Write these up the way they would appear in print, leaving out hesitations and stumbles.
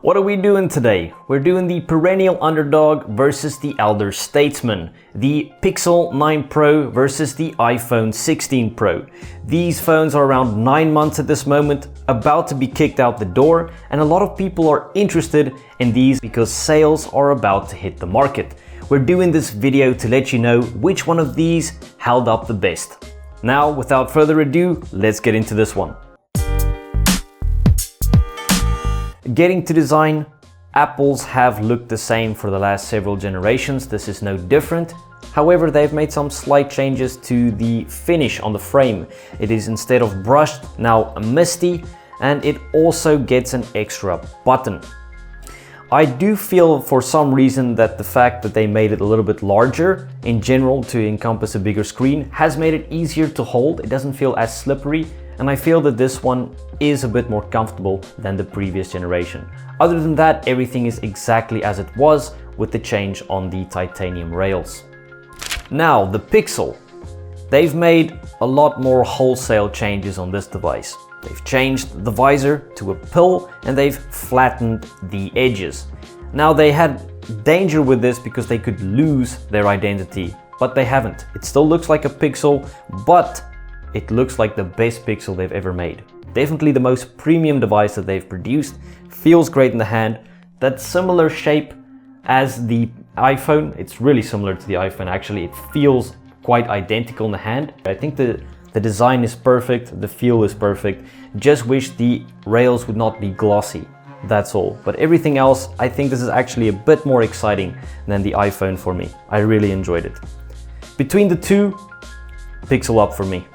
What are we doing today? We're doing the perennial underdog versus the elder statesman, the Pixel 9 Pro versus the iPhone 16 Pro. These phones are around 9 months at this moment, about to be kicked out the door, and a lot of people are interested in these because sales are about to hit the market. We're doing this video to let you know which one of these held up the best. Now, without further ado, let's get into this one. Getting to design, Apples have looked the same for the last several generations. This is no different. However, they've made some slight changes to the finish on the frame. It is, instead of brushed, now misty, and it also gets an extra button. I do feel for some reason that the fact that they made it a little bit larger in general to encompass a bigger screen has made it easier to hold. It doesn't feel as slippery. And I feel that this one is a bit more comfortable than the previous generation. Other than that, everything is exactly as it was with the change on the titanium rails. Now, the Pixel. They've made a lot more wholesale changes on this device. They've changed the visor to a pill and they've flattened the edges. Now, they had danger with this because they could lose their identity, but they haven't. It still looks like a Pixel, but it looks like the best Pixel they've ever made. Definitely the most premium device that they've produced. Feels great in the hand. That similar shape as the iPhone. It's really similar to the iPhone actually. It feels quite identical in the hand. I think the design is perfect. The feel is perfect. Just wish the rails would not be glossy. That's all. But everything else, I think this is actually a bit more exciting than the iPhone for me. I really enjoyed it. Between the two, Pixel up for me.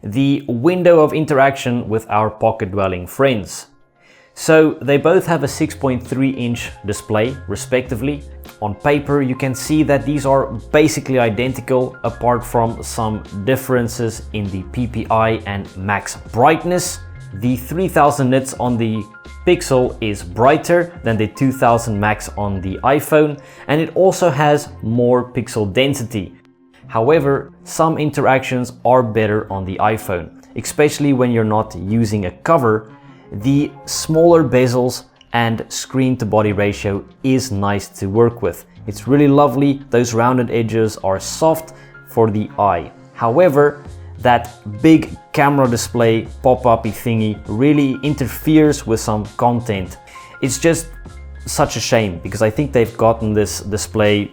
The window of interaction with our pocket-dwelling friends. So they both have a 6.3-inch display, respectively. On paper, you can see that these are basically identical, apart from some differences in the PPI and max brightness. The 3000 nits on the Pixel is brighter than the 2000 max on the iPhone, and it also has more pixel density. However, some interactions are better on the iPhone, especially when you're not using a cover. The smaller bezels and screen-to-body ratio is nice to work with. It's really lovely. Those rounded edges are soft for the eye. However, that big camera display pop-up-y thingy really interferes with some content. It's just such a shame because I think they've gotten this display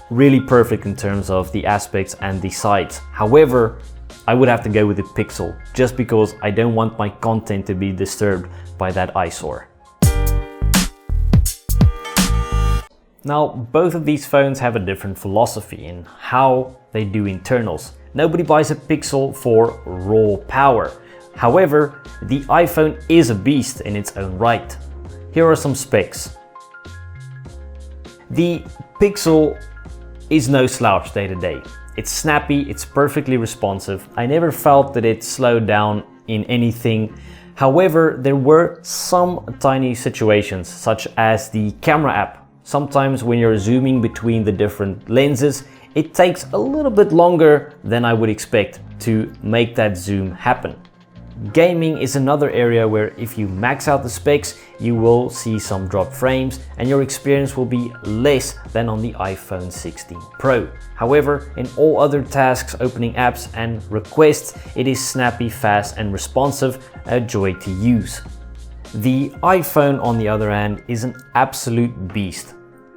really perfect in terms of the aspects and the sides. However, I would have to go with the Pixel just because I don't want my content to be disturbed by that eyesore. Now, both of these phones have a different philosophy in how they do internals. Nobody buys a Pixel for raw power. However, the iPhone is a beast in its own right. Here are some specs. The Pixel is no slouch day to day. It's snappy, it's perfectly responsive. I never felt that it slowed down in anything. However, there were some tiny situations, such as the camera app. Sometimes when you're zooming between the different lenses, it takes a little bit longer than I would expect to make that zoom happen. Gaming is another area where if you max out the specs, you will see some drop frames and your experience will be less than on the iPhone 16 Pro. However, in all other tasks, opening apps and requests, it is snappy, fast and responsive, a joy to use. The iPhone, on the other hand, is an absolute beast.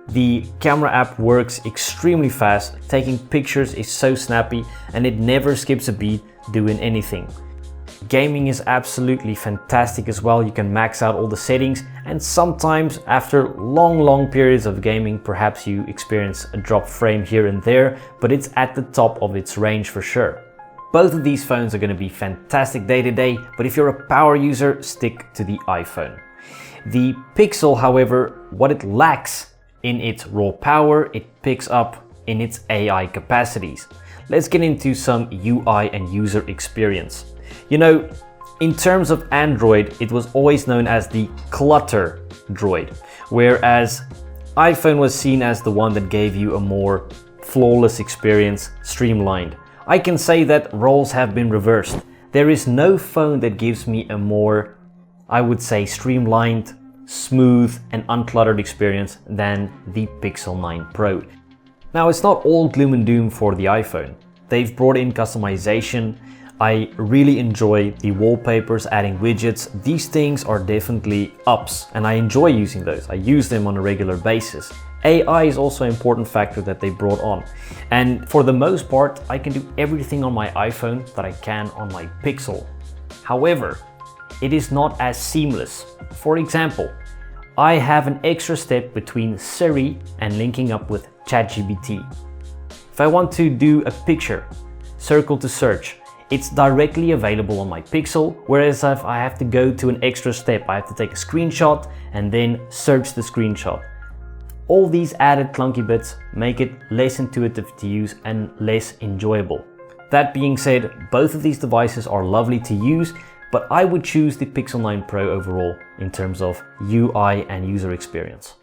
The camera app works extremely fast, taking pictures is so snappy and it never skips a beat doing anything. Gaming is absolutely fantastic as well. You can max out all the settings, and sometimes after long periods of gaming, perhaps you experience a drop frame here and there, but it's at the top of its range for sure. Both of these phones are going to be fantastic day to day, but if you're a power user, stick to the iPhone. The Pixel, however, what it lacks in its raw power, it picks up in its AI capacities. Let's get into some UI and user experience. You know, in terms of Android, it was always known as the clutter droid, whereas iPhone was seen as the one that gave you a more flawless experience, streamlined. I can say that roles have been reversed. There is no phone that gives me a more I would say, streamlined, smooth and uncluttered experience than the Pixel 9 Pro. Now, it's not all gloom and doom for the iPhone. They've brought in customization. I really enjoy the wallpapers, adding widgets. These things are definitely ups and I enjoy using those. I use them on a regular basis. AI is also an important factor that they brought on. And for the most part, I can do everything on my iPhone that I can on my Pixel. However, it is not as seamless. For example, I have an extra step between Siri and linking up with ChatGPT. If I want to do a picture, circle to search, it's directly available on my Pixel, whereas if I have to go to an extra step, I have to take a screenshot and then search the screenshot. All these added clunky bits make it less intuitive to use and less enjoyable. That being said, both of these devices are lovely to use, but I would choose the Pixel 9 Pro overall in terms of UI and user experience.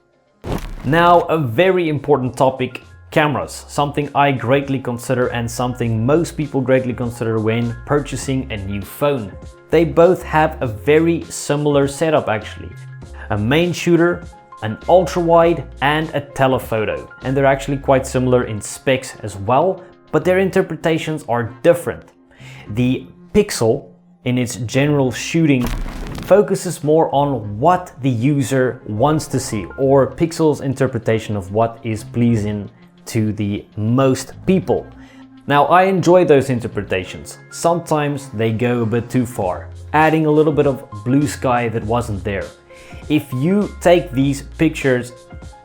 Now, a very important topic, cameras, something I greatly consider and something most people greatly consider when purchasing a new phone. They both have a very similar setup actually. A main shooter, an ultra wide and a telephoto. And they're actually quite similar in specs as well, but their interpretations are different. The Pixel, in its general shooting, focuses more on what the user wants to see, or Pixel's interpretation of what is pleasing to the most people. Now, I enjoy those interpretations. Sometimes they go a bit too far, adding a little bit of blue sky that wasn't there. If you take these pictures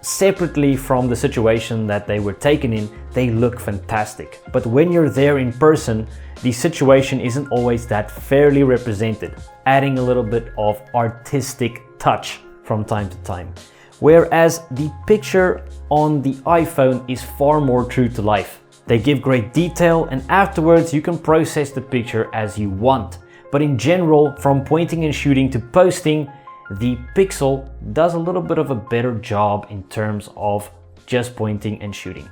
separately from the situation that they were taken in, they look fantastic. But when you're there in person, the situation isn't always that fairly represented, adding a little bit of artistic touch from time to time. Whereas the picture on the iPhone is far more true to life. They give great detail and afterwards you can process the picture as you want. But in general, from pointing and shooting to posting, the Pixel does a little bit of a better job in terms of just pointing and shooting.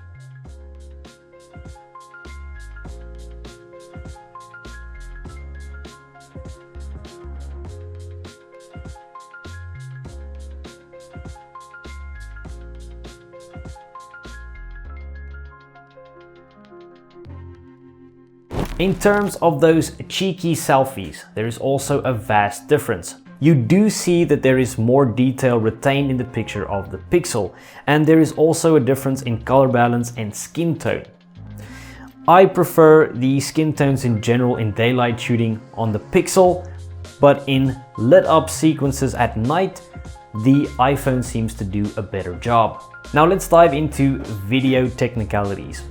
In terms of those cheeky selfies, there is also a vast difference. You do see that there is more detail retained in the picture of the Pixel, and there is also a difference in color balance and skin tone. I prefer the skin tones in general in daylight shooting on the Pixel, but in lit up sequences at night, the iPhone seems to do a better job. Now let's dive into video technicalities.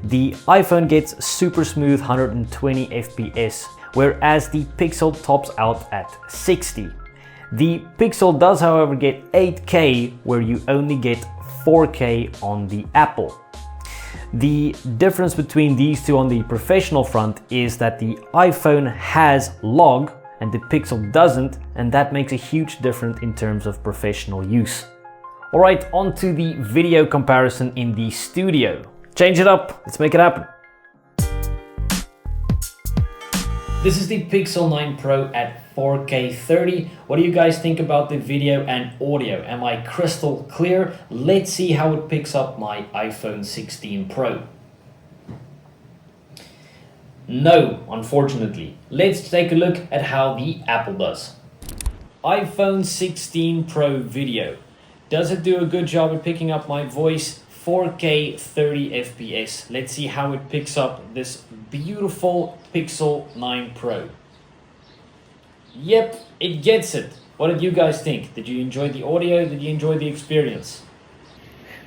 The iPhone gets super smooth 120 FPS, whereas the Pixel tops out at 60. The Pixel does, however, get 8K, where you only get 4K on the Apple. The difference between these two on the professional front is that the iPhone has log and the Pixel doesn't, and that makes a huge difference in terms of professional use. Alright, on to the video comparison in the studio. Change it up, let's make it happen. This is the Pixel 9 Pro at 4K 30. What do you guys think about the video and audio? Am I crystal clear? Let's see how it picks up my iPhone 16 Pro. No, unfortunately. Let's take a look at how the Apple does. iPhone 16 Pro video. Does it do a good job at picking up my voice? 4K 30 FPS. Let's see how it picks up this beautiful Pixel 9 Pro. Yep, it gets it. What did you guys think? Did you enjoy the audio? Did you enjoy the experience?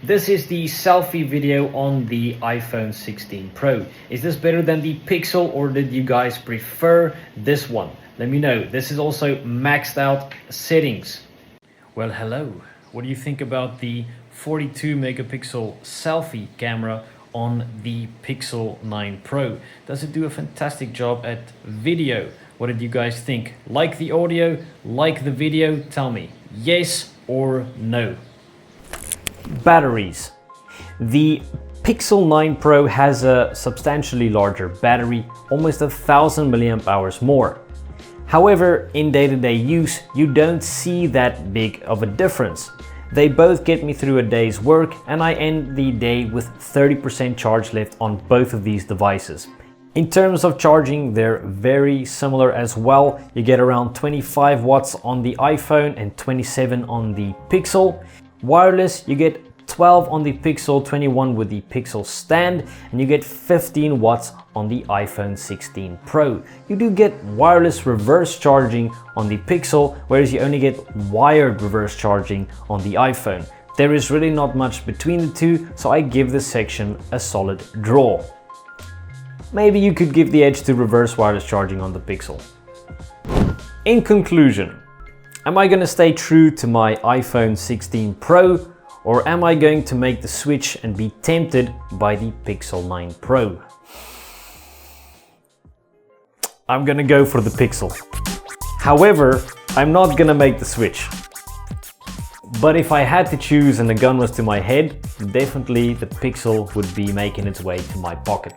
This is the selfie video on the iPhone 16 Pro. Is this better than the Pixel, or did you guys prefer this one? Let me know. This is also maxed out settings. Well, hello. What do you think about the 42 megapixel selfie camera on the Pixel 9 Pro? Does it do a fantastic job at video? What did you guys think? Like the audio? Like the video? Tell me yes or no. Batteries. The Pixel 9 Pro has a substantially larger battery, almost 1000 milliamp hours more. However, in day-to-day use, you don't see that big of a difference. They both get me through a day's work, and I end the day with 30% charge left on both of these devices. In terms of charging, they're very similar as well. You get around 25 watts on the iPhone and 27 on the Pixel. Wireless, you get 12 on the Pixel, 21 with the Pixel stand, and you get 15 watts on the iPhone 16 Pro. You do get wireless reverse charging on the Pixel, whereas you only get wired reverse charging on the iPhone. There is really not much between the two, so I give this section a solid draw. Maybe you could give the edge to reverse wireless charging on the Pixel. In conclusion, am I going to stay true to my iPhone 16 Pro, or am I going to make the switch and be tempted by the Pixel 9 Pro? I'm gonna go for the Pixel. However, I'm not gonna make the switch. But if I had to choose and the gun was to my head, definitely the Pixel would be making its way to my pocket.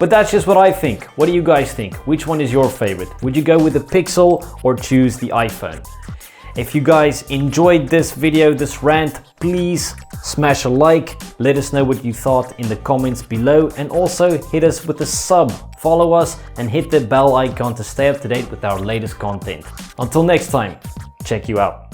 But that's just what I think. What do you guys think? Which one is your favorite? Would you go with the Pixel or choose the iPhone? If you guys enjoyed this video, this rant, please smash a like, let us know what you thought in the comments below, and also hit us with a sub, follow us and hit the bell icon to stay up to date with our latest content. Until next time, check you out.